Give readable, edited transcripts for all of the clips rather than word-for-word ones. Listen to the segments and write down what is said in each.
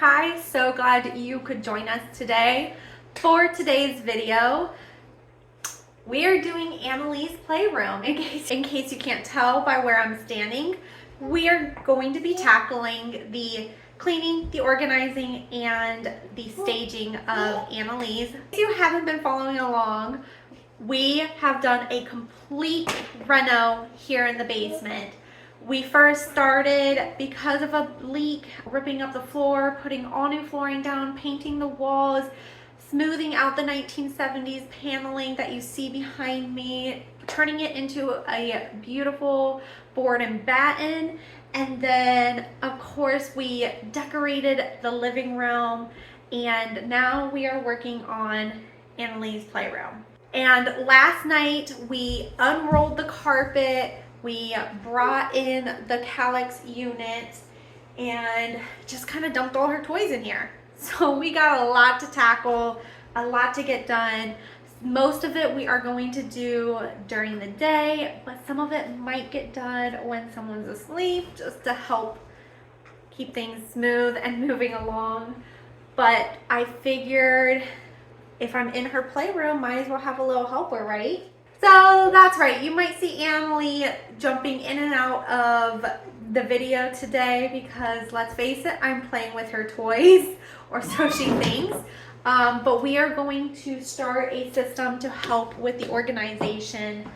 Hi, so glad you could join us today. For today's video, we are doing Annalie's Playroom. In case you can't tell by where I'm standing, we are going to be tackling the cleaning, the organizing, and the staging of Annalie's. If you haven't been following along, we have done a complete reno here in the basement. We first started because of a leak, ripping up the floor, putting all new flooring down, painting the walls, smoothing out the 1970s paneling that you see behind me, turning it into a beautiful board and batten. And then of course we decorated the living room, and now we are working on Annalie's Playroom. And last night we unrolled the carpet, we brought in the Calyx unit, and just kind of dumped all her toys in here. So we got a lot to tackle, a lot to get done. Most of it we are going to do during the day, but some of it might get done when someone's asleep, just to help keep things smooth and moving along. But I figured if I'm in her playroom, might as well have a little helper, right? So that's right, you might see Annalie jumping in and out of the video today because, let's face it, I'm playing with her toys, or so she thinks. But we are going to start a system to help with the organization.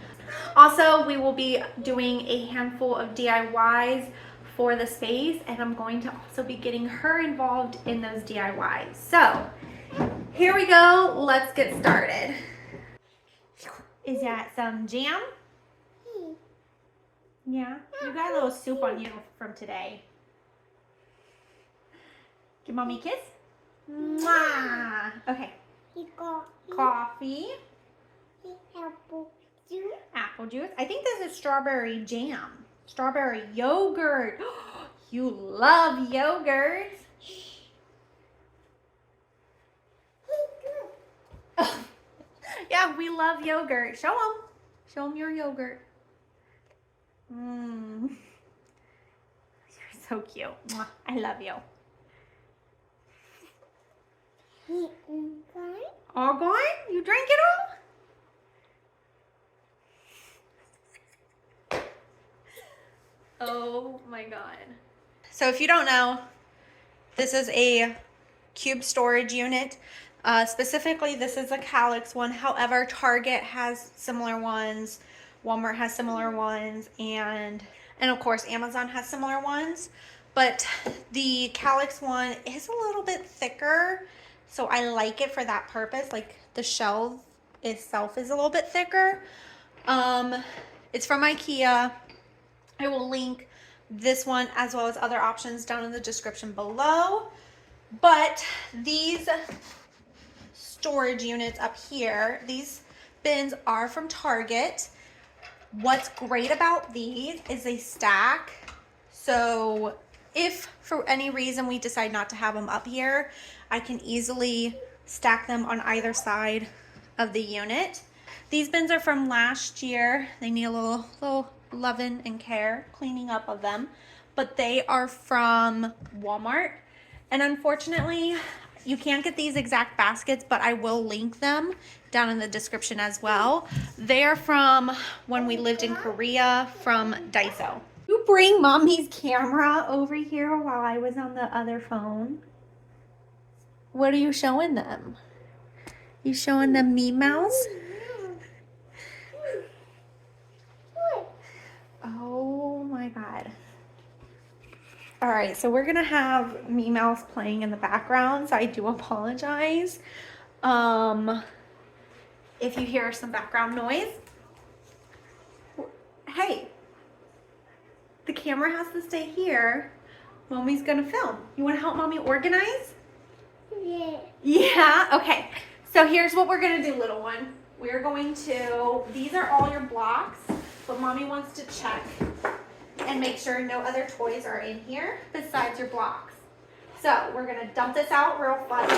Also, we will be doing a handful of DIYs for the space, and I'm going to also be getting her involved in those DIYs. So here we go, let's get started. Is that some jam? Yeah, you got a little soup on you from today. Give mommy a kiss. Mwah. Okay. Coffee. Apple juice. Apple juice. I think this is strawberry jam. Strawberry yogurt. You love yogurt. Yeah, we love yogurt. Show them. Show them your yogurt. You're so cute. Mwah. I love you. All gone? You drank it all? Oh my God. So if you don't know, this is a cube storage unit. Specifically, this is a Calyx one. However, Target has similar ones, Walmart has similar ones, and of course Amazon has similar ones. But the Calyx one is a little bit thicker, so I like it for that purpose. Like, the shelf itself is a little bit thicker. It's from IKEA. I will link this one as well as other options down in the description below. But these storage units up here, these bins are from Target. What's great about these is they stack. So if for any reason we decide not to have them up here, I can easily stack them on either side of the unit. These bins are from last year. They need a little loving and care, cleaning up of them, but they are from Walmart. And unfortunately, you can't get these exact baskets, but I will link them down in the description as well. They are from when we lived in Korea, from Daiso. You bring mommy's camera over here while I was on the other phone. What are you showing them? You showing them me mouse? Oh my God. All right, so we're gonna have Me Mouse playing in the background, so I do apologize if you hear some background noise. Hey, the camera has to stay here. Mommy's gonna film. You wanna help mommy organize? Yeah. Yeah, okay. So here's what we're gonna do, little one. We're going to, these are all your blocks, but mommy wants to check and make sure no other toys are in here besides your blocks. So we're gonna dump this out real fast.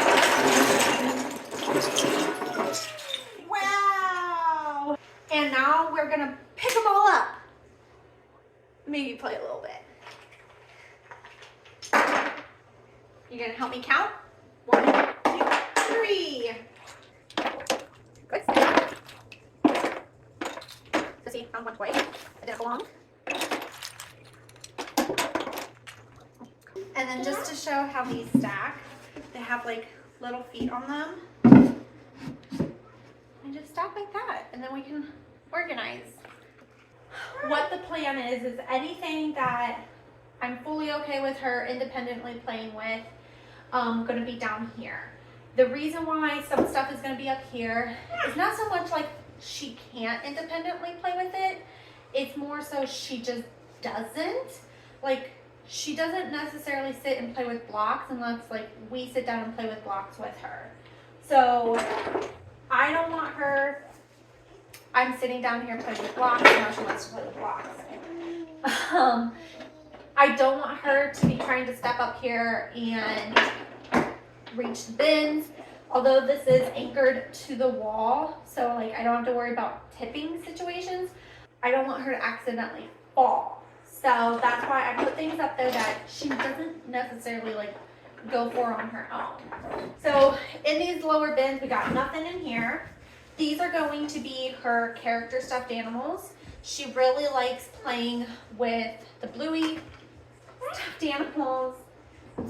Wow! And now we're gonna pick them all up. Maybe play a little bit. You gonna help me count? 1, 2, 3. Good. So see, found one toy. Identical long. And then just to show how these stack, they have like little feet on them. And just stack like that. And then we can organize. What the plan is anything that I'm fully okay with her independently playing with, gonna be down here. The reason why some stuff is gonna be up here is not so much like she can't independently play with it, it's more so she just doesn't. Like, she doesn't necessarily sit and play with blocks unless like we sit down and play with blocks with her. So I don't want her, I'm sitting down here playing with blocks and now she wants to play with blocks. I don't want her to be trying to step up here and reach the bins. Although this is anchored to the wall, so like I don't have to worry about tipping situations, I don't want her to accidentally fall. So that's why I put things up there that she doesn't necessarily like go for on her own. So in these lower bins, we got nothing in here. These are going to be her character stuffed animals. She really likes playing with the Bluey stuffed animals.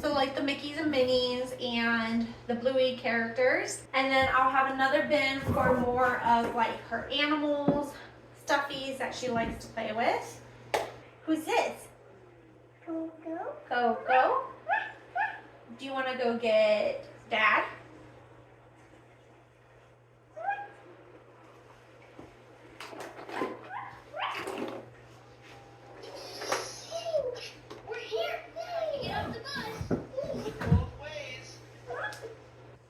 So like the Mickeys and Minnies and the Bluey characters. And then I'll have another bin for more of like her animals, stuffies that she likes to play with. Who's this? Go. Go, go. Do you want to go get Dad? We're here. Get off the bus.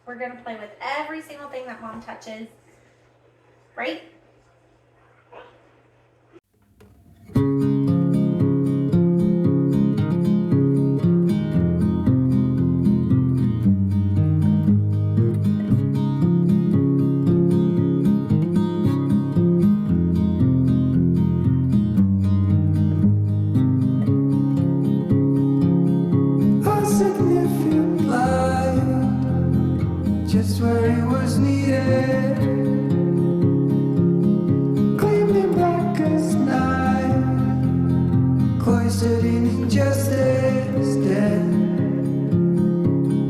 We're going to play with every single thing that Mom touches, right? Just where it was needed, gleaming black as night, cloistered in injustice, dead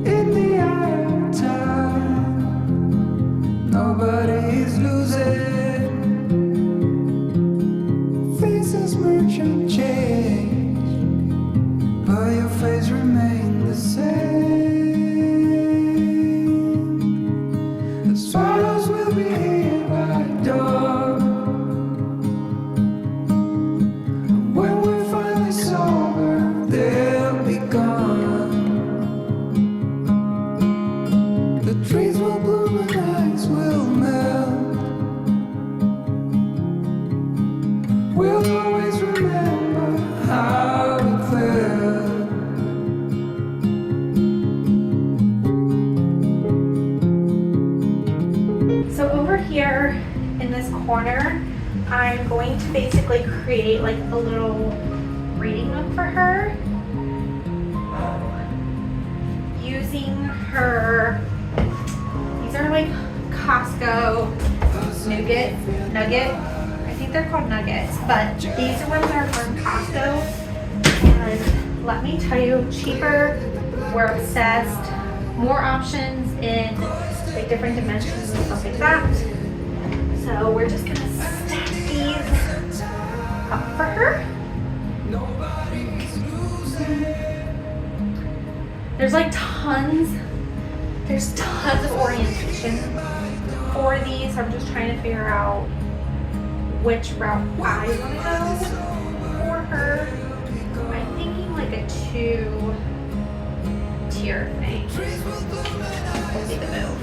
in the eye of time. Nobody is losing, faces merge and change, but your face remains the same. Swallows will be here by the door. When we're finally sober, they'll be gone. The trees will bloom and ice will melt. We'll always remember how it felt. So over here in this corner, I'm going to basically create like a little reading nook for her. Using her, these are like Costco nugget. I think they're called nuggets, but these ones are from Costco. And let me tell you, cheaper, we're obsessed, more options in like different dimensions and stuff like that. So we're just gonna stack these up for her. There's like tons of orientation for these. I'm just trying to figure out which route I want to go for her. I'm thinking like a 2-tier thing. We'll see the move.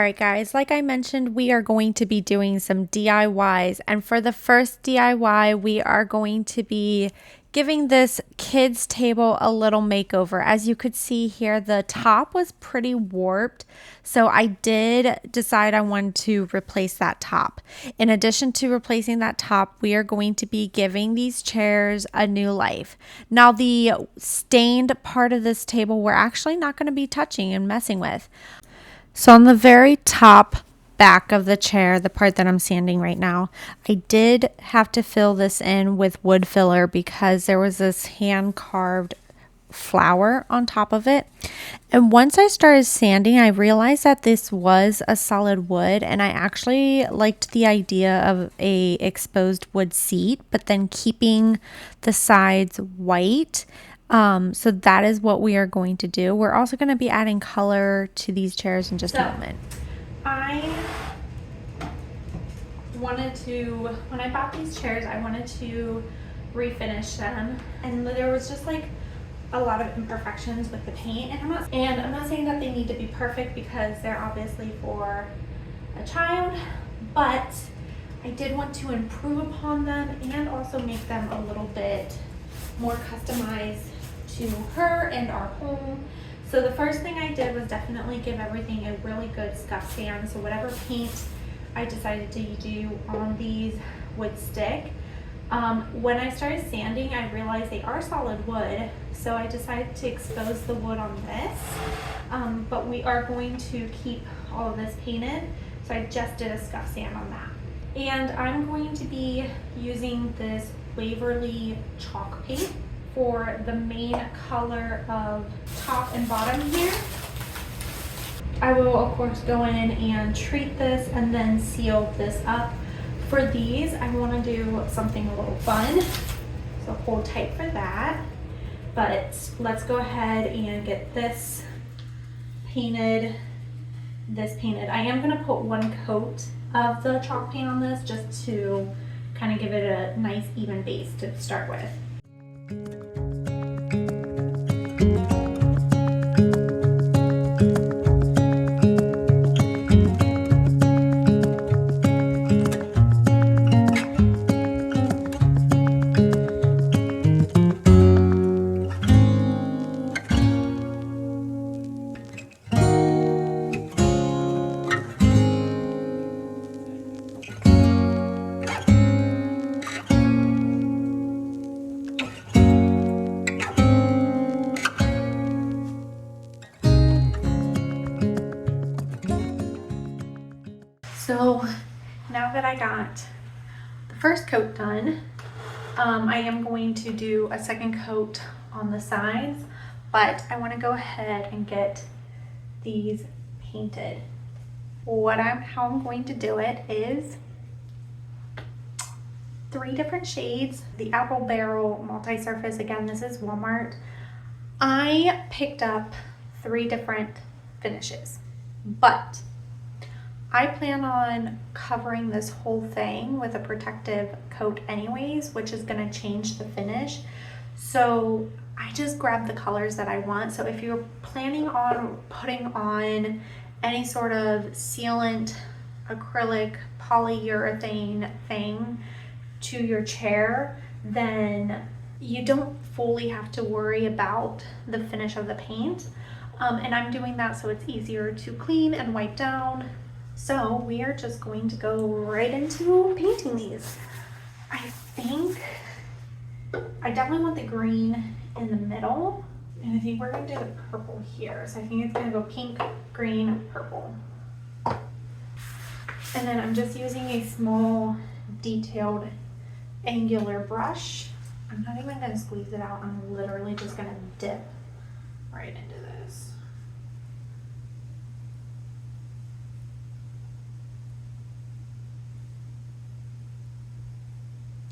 Alright guys, like I mentioned, we are going to be doing some DIYs, and for the first DIY, we are going to be giving this kids table a little makeover. As you could see here, the top was pretty warped, so I did decide I wanted to replace that top. In addition to replacing that top, we are going to be giving these chairs a new life. Now, the stained part of this table we're actually not going to be touching and messing with. So on the very top back of the chair, the part that I'm sanding right now, I did have to fill this in with wood filler because there was this hand carved flower on top of it. And once I started sanding, I realized that this was a solid wood, and I actually liked the idea of a exposed wood seat, but then keeping the sides white. So that is what we are going to do. We're also going to be adding color to these chairs in just a moment. I wanted to, when I bought these chairs, I wanted to refinish them, and there was just like a lot of imperfections with the paint, and I'm not saying that they need to be perfect because they're obviously for a child, but I did want to improve upon them and also make them a little bit more customized to her and our home. So the first thing I did was definitely give everything a really good scuff sand. So whatever paint I decided to do on these would stick. When I started sanding, I realized they are solid wood, so I decided to expose the wood on this, but we are going to keep all of this painted, so I just did a scuff sand on that. And I'm going to be using this Waverly chalk paint for the main color of top and bottom here. I will of course go in and treat this and then seal this up. For these, I want to do something a little fun, so hold tight for that. But let's go ahead and get this painted, I am going to put one coat of the chalk paint on this just to kind of give it a nice even base to start with. So now that I got the first coat done, I am going to do a second coat on the sides, but I want to go ahead and get these painted. How I'm going to do it is 3 different shades. The Apple Barrel multi-surface, again, this is Walmart. I picked up 3 different finishes, but I plan on covering this whole thing with a protective coat anyways, which is going to change the finish. So I just grabbed the colors that I want. So if you're planning on putting on any sort of sealant, acrylic, polyurethane thing to your chair, then you don't fully have to worry about the finish of the paint. And I'm doing that so it's easier to clean and wipe down. So we are just going to go right into painting these. I think I definitely want the green in the middle, and I think we're going to do the purple here. So I think it's going to go pink, green, purple. And then I'm just using a small detailed angular brush. I'm not even going to squeeze it out. I'm literally just going to dip right into this.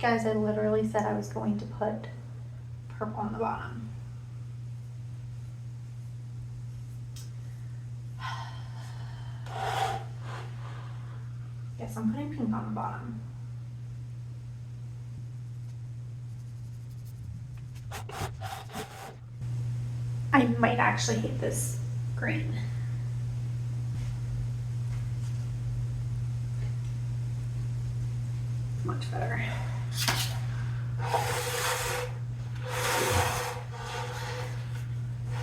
Guys, I literally said I was going to put purple on the bottom. Yes, I'm putting pink on the bottom. I might actually hate this green. much better.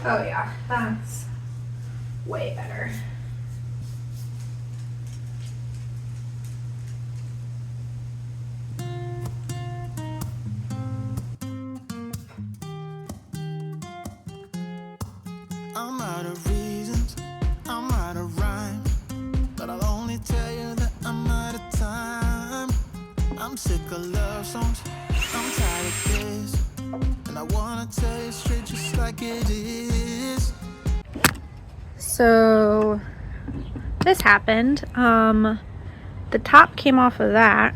Oh yeah, that's way better. I'm out of reasons, I'm out of rhyme, but I'll only tell you that I'm out of time. I'm sick of love songs, I'm tired of this, and I wanna tell you straight just like it is. So this happened. The top came off of that,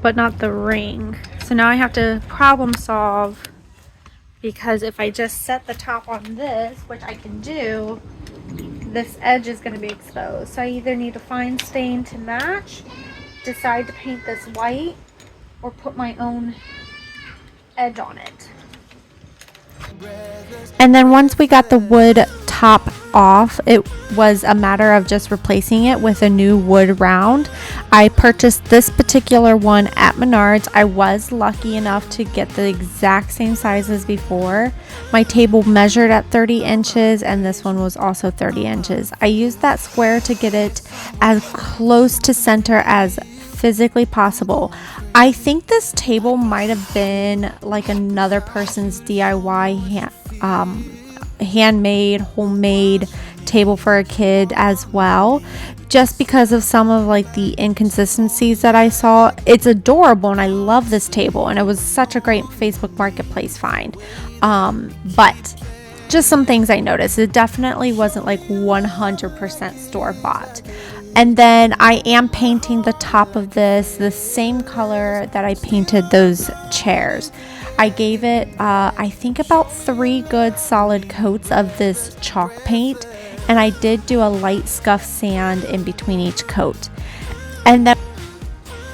but not the ring. So now I have to problem solve, because if I just set the top on this, which I can do, this edge is going to be exposed. So I either need to find stain to match, decide to paint this white, or put my own edge on it. And then once we got the wood top off, it was a matter of just replacing it with a new wood round. I purchased this particular one at Menards. I was lucky enough to get the exact same size as before. My table measured at 30 inches and this one was also 30 inches. I used that square to get it as close to center as physically possible. I think this table might have been like another person's DIY handmade, homemade table for a kid as well, just because of some of like the inconsistencies that I saw. It's adorable and I love this table, and it was such a great Facebook Marketplace find, but just some things I noticed. It definitely wasn't like 100% store bought. And then I am painting the top of this the same color that I painted those chairs. I gave it, I think, about 3 good solid coats of this chalk paint. And I did do a light scuff sand in between each coat. And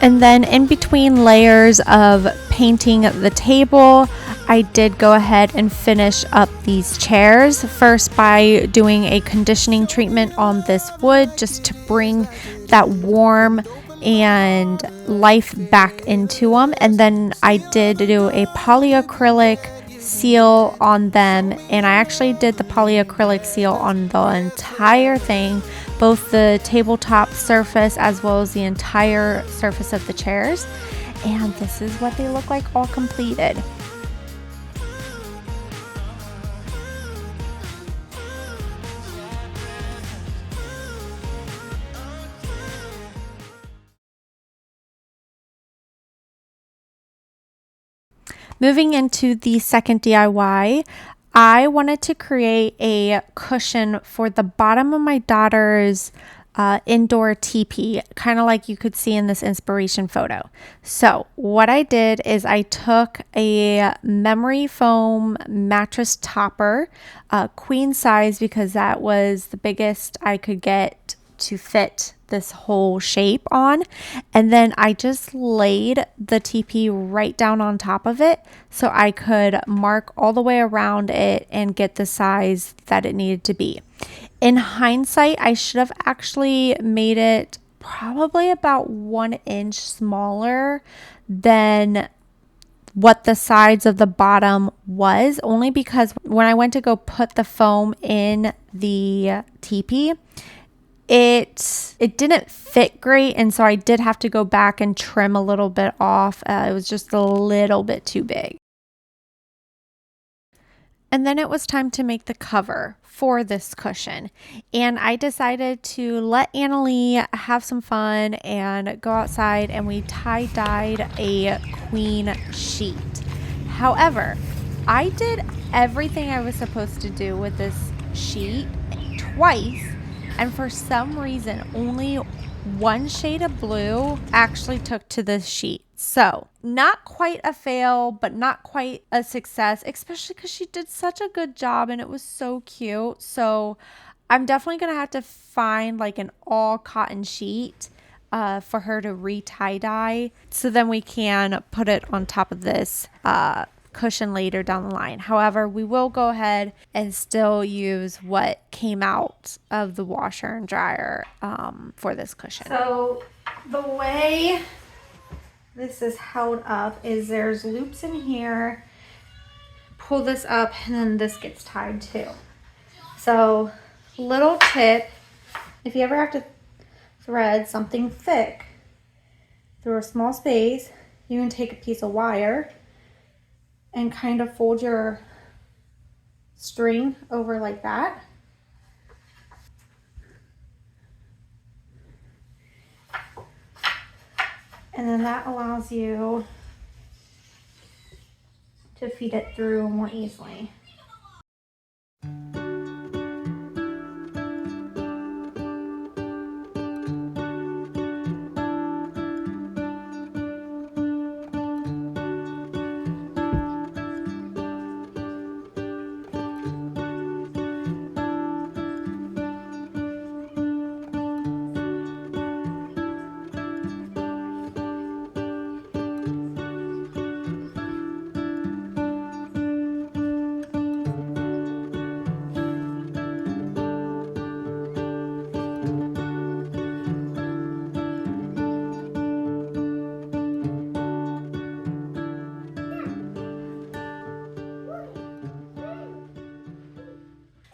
then in between layers of painting the table, I did go ahead and finish up these chairs. First by doing a conditioning treatment on this wood, just to bring that warm and life back into them. And then I did do a polyacrylic seal on them, and I actually did the polyacrylic seal on the entire thing, both the tabletop surface as well as the entire surface of the chairs. And this is what they look like all completed. Moving into the second DIY, I wanted to create a cushion for the bottom of my daughter's indoor teepee, kind of like you could see in this inspiration photo. So what I did is I took a memory foam mattress topper, queen size, because that was the biggest I could get to fit this whole shape on, and then I just laid the teepee right down on top of it so I could mark all the way around it and get the size that it needed to be. In hindsight, I should have actually made it probably about 1 inch smaller than what the sides of the bottom was, only because when I went to go put the foam in the teepee, it didn't fit great, and so I did have to go back and trim a little bit off. It was just a little bit too big. And then it was time to make the cover for this cushion, and I decided to let Annalie have some fun and go outside, and we tie-dyed a queen sheet. However, I did everything I was supposed to do with this sheet twice, and for some reason only 1 shade of blue actually took to this sheet. So not quite a fail, but not quite a success, especially because she did such a good job and it was so cute. So I'm definitely gonna have to find like an all cotton sheet for her to re-tie-dye, so then we can put it on top of this cushion later down the line. However, we will go ahead and still use what came out of the washer and dryer for this cushion. So the way this is held up is there's loops in here. Pull this up and then this gets tied too. So little tip, if you ever have to thread something thick through a small space, you can take a piece of wire and kind of fold your string over like that. And then that allows you to feed it through more easily.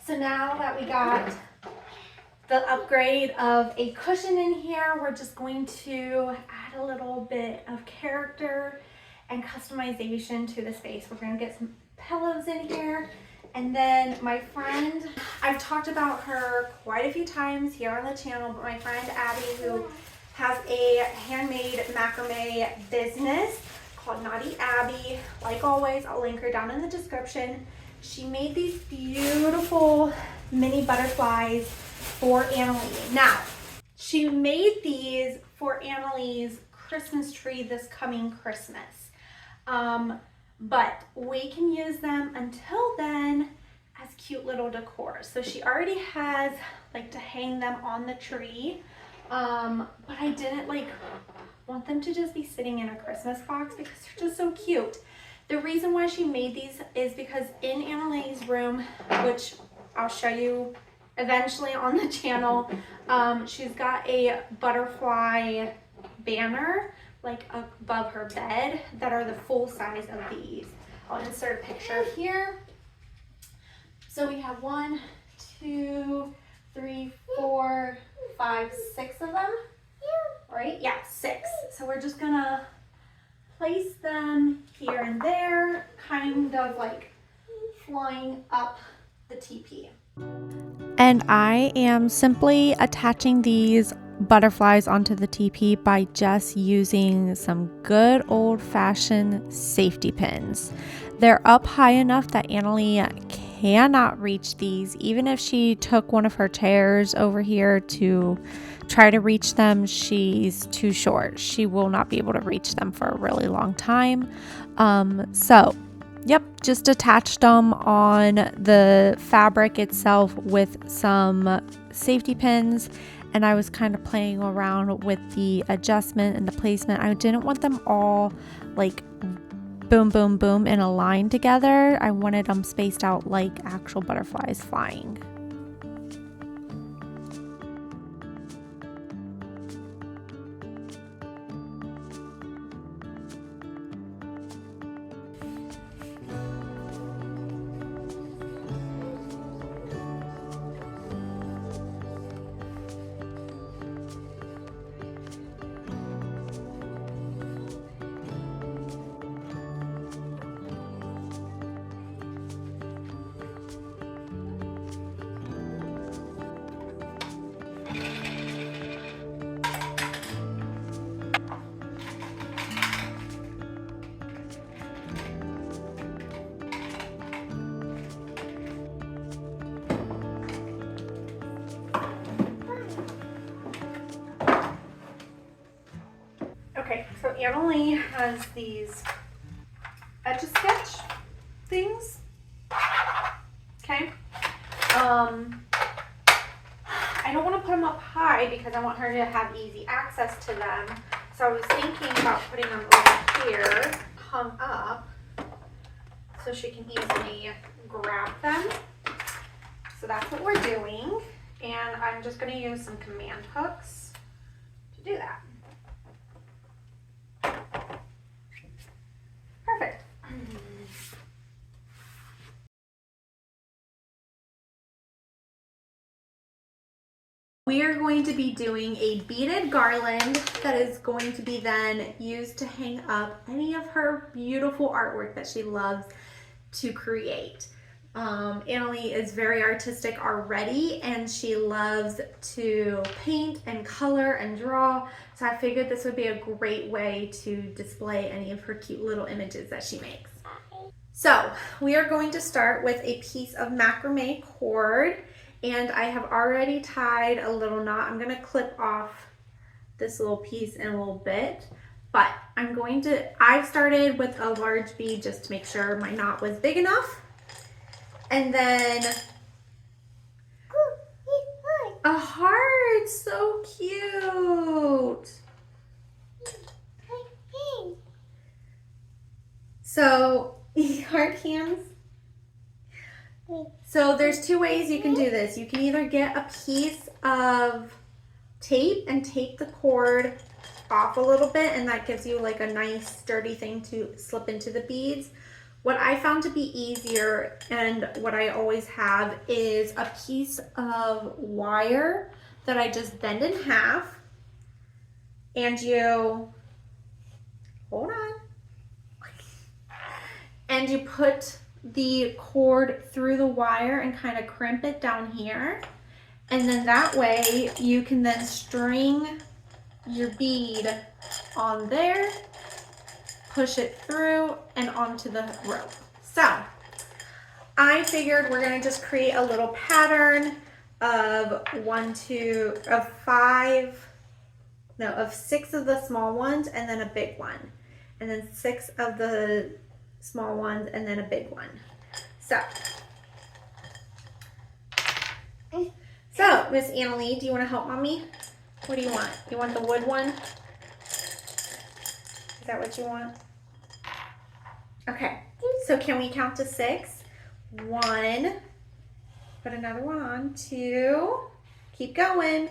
So now that we got the upgrade of a cushion in here, we're just going to add a little bit of character and customization to the space. We're going to get some pillows in here. And then my friend, I've talked about her quite a few times here on the channel, but my friend Abby, who has a handmade macrame business called KNOTTYABI. Like always, I'll link her down in the description. She made these beautiful mini butterflies for Annalie. Now, she made these for Annalie's Christmas tree this coming Christmas. But we can use them until then as cute little decor. So she already has like to hang them on the tree. But I didn't like want them to just be sitting in a Christmas box because they're just so cute. The reason why she made these is because in Annalie's room, which I'll show you eventually on the channel, she's got a butterfly banner like above her bed that are the full size of these. I'll insert a picture here. So we have 1, 2, 3, 4, 5, 6 of them, right? Yeah, 6. So we're just gonna place them here and there, kind of like flying up the teepee. And I am simply attaching these butterflies onto the teepee by just using some good old-fashioned safety pins. They're up high enough that Annalie cannot reach these. Even if she took one of her chairs over here to try to reach them, she's too short. She will not be able to reach them for a really long time. So yep, just attached them on the fabric itself with some safety pins, and I was kind of playing around with the adjustment and the placement. I didn't want them all like boom, boom, boom in a line together. I wanted them spaced out like actual butterflies flying. Okay, so Annalie has these Etch-a-Sketch things. Okay. I don't want to put them up high because I want her to have easy access to them. So I was thinking about putting them over here, hung up, so she can easily grab them. So that's what we're doing. And I'm just going to use some command hooks to do that. We are going to be doing a beaded garland that is going to be then used to hang up any of her beautiful artwork that she loves to create. Annalie is very artistic already, and she loves to paint and color and draw, so I figured this would be a great way to display any of her cute little images that she makes. So we are going to start with a piece of macrame cord, and I have already tied a little knot. I'm going to clip off this little piece in a little bit, but I started with a large bead just to make sure my knot was big enough. And then a heart, so cute. So heart hands. So there's two ways you can do this. You can either get a piece of tape and tape the cord off a little bit, and that gives you like a nice sturdy thing to slip into the beads. What I found to be easier, and what I always have, is a piece of wire that I just bend in half, and you hold on, and you put the cord through the wire and kind of crimp it down here, and then that way you can then string your bead on there, push it through and onto the rope. So I figured we're gonna just create a little pattern of of 6 of the small ones and then a big one, and then 6 of the small ones and then a big one. So Miss Annalie, do you want to help mommy? What do you want? You want the wood one? Is that what you want? Okay, so can we count to 6? 1, put another one on, 2, keep going.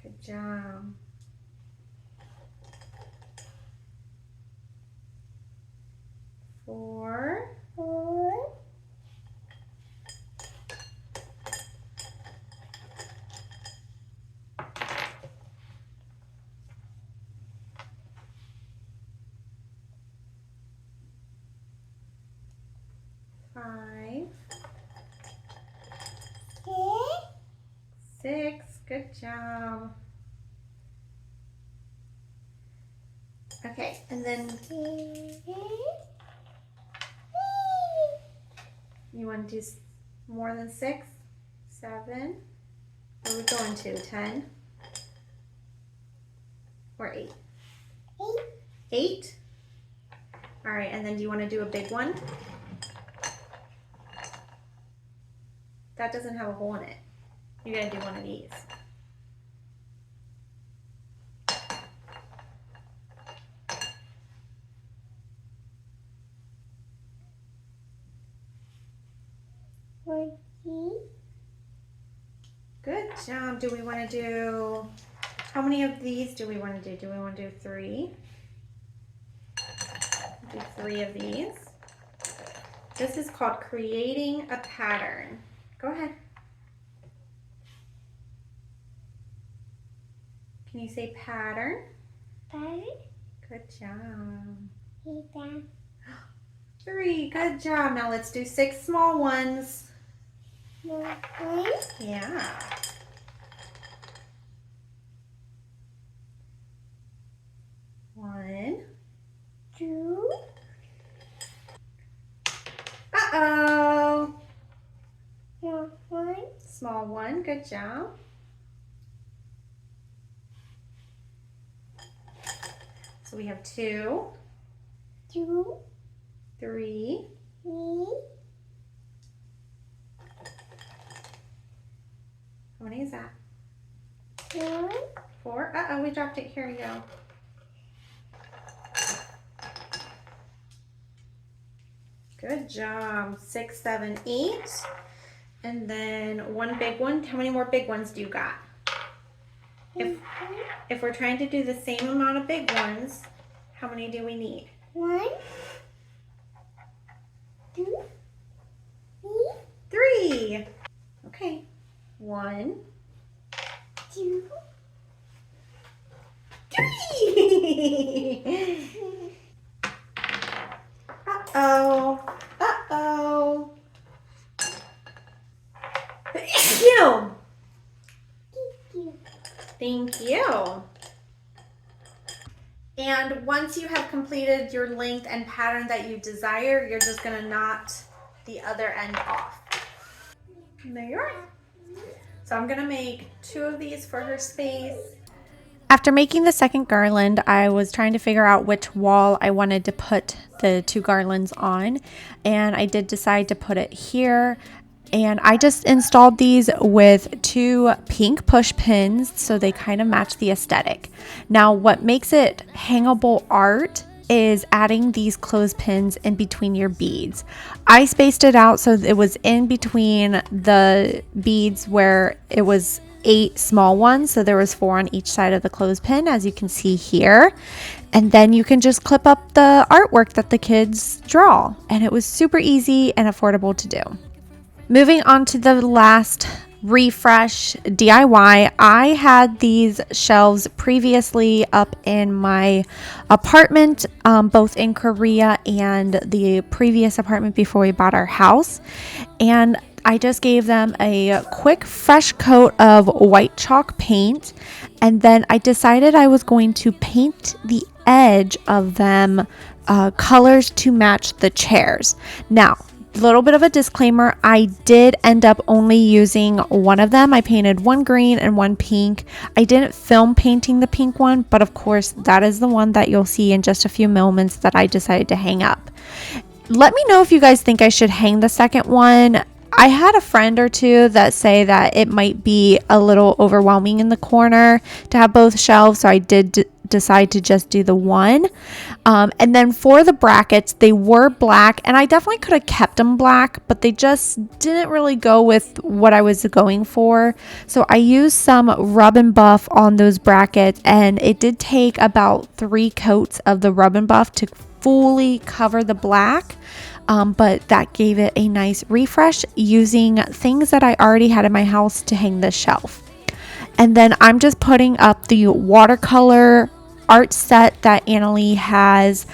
Good job. 4. 5. 6. Good job. Okay, and then you want to do more than 6? 7? Where are we going to? 10? Or 8? 8? All right, and then do you want to do a big one? That doesn't have a hole in it. You gotta do one of these. Good job. Do we want to do, how many of these do we want to do? Do we want to do 3? Do 3 of these. This is called creating a pattern. Go ahead. Can you say pattern? Pattern. Good job. 3. 3, good job. Now let's do 6 small ones. 1. Yeah. 1. 2. Uh-oh. 1. Small one, good job. So we have 2, 2. 3, 3. how many is that? 4. 4, uh-oh, we dropped it, here you go. Good job. 6, 7, 8. And then one big one. How many more big ones do you got? If we're trying to do the same amount of big ones, how many do we need? 1. 2, 3. Okay. 1, 2, 3. Uh-oh. Uh-oh. Thank you. Thank you. And once you have completed your length and pattern that you desire, you're just going to knot the other end off. And there you are. So I'm going to make 2 of these for her space. After making the second garland, I was trying to figure out which wall I wanted to put the 2 garlands on, and I did decide to put it here. And I just installed these with 2 pink push pins so they kind of match the aesthetic. Now, what makes it hangable art is adding these clothespins in between your beads. I spaced it out so it was in between the beads where it was 8 small ones, so there was 4 on each side of the clothespin, as you can see here. And then you can just clip up the artwork that the kids draw, and it was super easy and affordable to do. Moving on to the last refresh DIY, I had these shelves previously up in my apartment, both in Korea and the previous apartment before we bought our house, and I just gave them a quick fresh coat of white chalk paint, and then I decided I was going to paint the edge of them colors to match the chairs. Now, little bit of a disclaimer, I did end up only using one of them. I painted one green and one pink. I didn't film painting the pink one, but of course that is the one that you'll see in just a few moments that I decided to hang up. Let me know if you guys think I should hang the second one. I had a friend or two that say that it might be a little overwhelming in the corner to have both shelves, so I did decide to just do the one. And then for the brackets, they were black, and I definitely could have kept them black, but they just didn't really go with what I was going for. So I used some rub and buff on those brackets, and it did take about 3 coats of the rub and buff to fully cover the black. But that gave it a nice refresh using things that I already had in my house to hang this shelf. And then I'm just putting up the watercolor art set that Annalie has.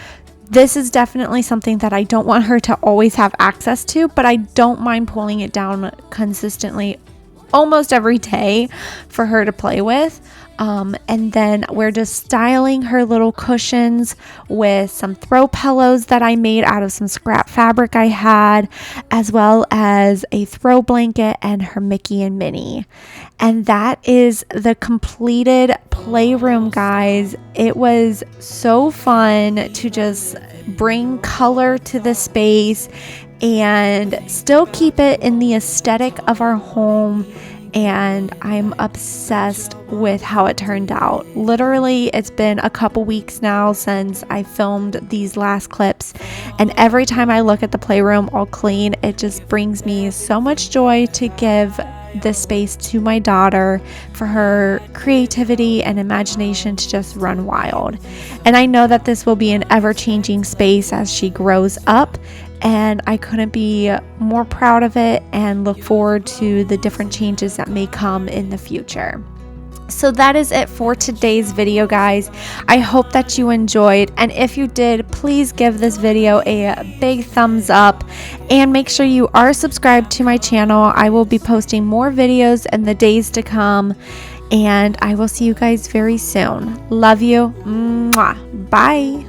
This is definitely something that I don't want her to always have access to, but I don't mind pulling it down consistently almost every day for her to play with. And then we're just styling her little cushions with some throw pillows that I made out of some scrap fabric I had, as well as a throw blanket and her Mickey and Minnie. And that is the completed playroom, guys. It was so fun to just bring color to the space and still keep it in the aesthetic of our home. And I'm obsessed with how it turned out. Literally, it's been a couple weeks now since I filmed these last clips, and every time I look at the playroom all clean, it just brings me so much joy to give this space to my daughter for her creativity and imagination to just run wild. And I know that this will be an ever-changing space as she grows up, and I couldn't be more proud of it and look forward to the different changes that may come in the future. So that is it for today's video, guys. I hope that you enjoyed, and if you did, please give this video a big thumbs up and make sure you are subscribed to my channel. I will be posting more videos in the days to come, and I will see you guys very soon. Love you. Mwah. Bye.